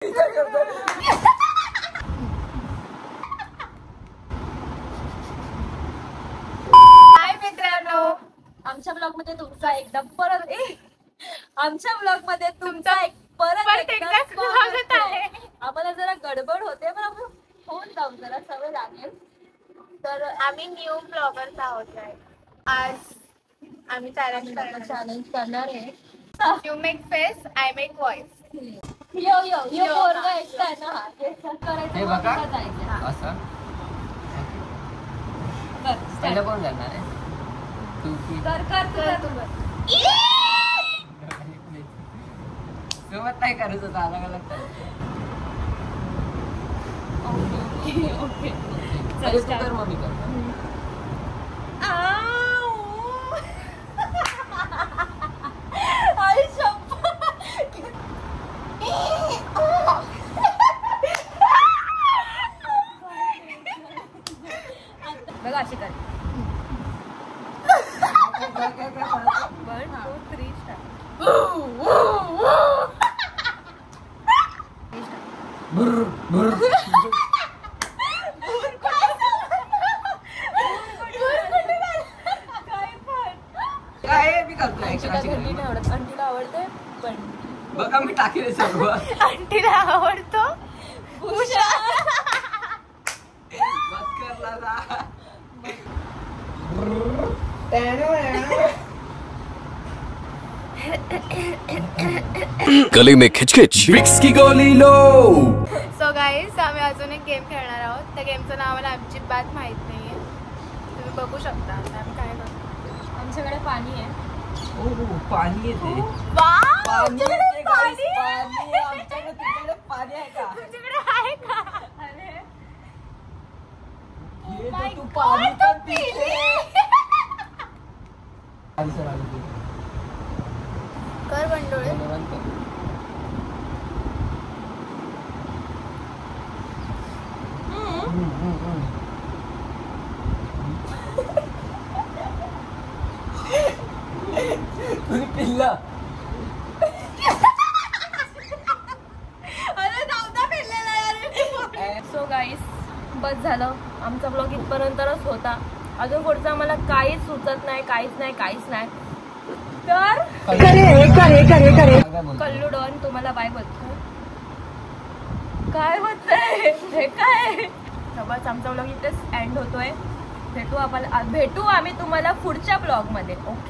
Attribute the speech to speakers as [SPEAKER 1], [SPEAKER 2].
[SPEAKER 1] हाय मित्रांनो, आमच्या ब्लॉग मध्ये तुमचा एकदा परत आमच्या ब्लॉग मध्ये तुमचा परत एकदा स्वागत आहे. आम्हाला जरा गडबड होते पण आपण होऊन जाऊ, जरा सवय लागेल. तर
[SPEAKER 2] आम्ही न्यू ब्लॉगर्स आहोत. आज आम्ही
[SPEAKER 1] चॅलेंज करणार आहे.
[SPEAKER 2] You make face, I make voice.
[SPEAKER 1] Yo yo yo पोरगा एकटा आहे ना, हे करायचं
[SPEAKER 3] बघा
[SPEAKER 1] जायचं.
[SPEAKER 3] असं
[SPEAKER 1] कर
[SPEAKER 3] पहिलं कोण करणार आहे? तू की
[SPEAKER 1] कर कर तू
[SPEAKER 3] सोबत नाही करायचं होतं, अलग अलग करायचं.
[SPEAKER 1] ओके
[SPEAKER 3] पहिले तू कर, मग मी करतो.
[SPEAKER 1] बघा अशी कर. 1 2 3 स्टार्ट.
[SPEAKER 3] बुर्र बुर्र काय मी करतो
[SPEAKER 1] घंटी आवडत, अंटीला आवडते पण
[SPEAKER 3] बघा मी टाकेल सर्व.
[SPEAKER 2] आंटीला आवडतो उषा.
[SPEAKER 3] मत करला ना.
[SPEAKER 4] गले में खिचखिच विक्स की गोली लो.
[SPEAKER 2] सो गाईज, आम्ही अजून एक गेम खेळणार आहोत. त्या गेमचं नाव मला अजिबात माहित नाहीये. तुम्ही बघू शकता आम्ही काय करतो.
[SPEAKER 1] आमच्याकडे पाणी आहे.
[SPEAKER 3] ओ पाणी येते. पाणी येते guys, पाणी. आमच्याकडे तुमच्याकडे पाणी आहे का?
[SPEAKER 2] तुमच्याकडे आहे का?
[SPEAKER 1] अरे
[SPEAKER 3] ये तो तू पाणी पण पिते.
[SPEAKER 2] कर बंडोळे.
[SPEAKER 3] तुम्ही पिल्ला.
[SPEAKER 1] सो गाईस, बस झालं. आमचा ब्लॉग इथपर्यंतच होता. अजून पुढचं आम्हाला काहीच सुचत नाही, काहीच नाही. तर कल्लू डॉन तुम्हाला बाय बोलतो. काय होतंय हे काय? बस आमचा ब्लॉग इथेच एंड होतोय. भेटू आम्ही तुम्हाला पुढच्या ब्लॉग मध्ये. ओके.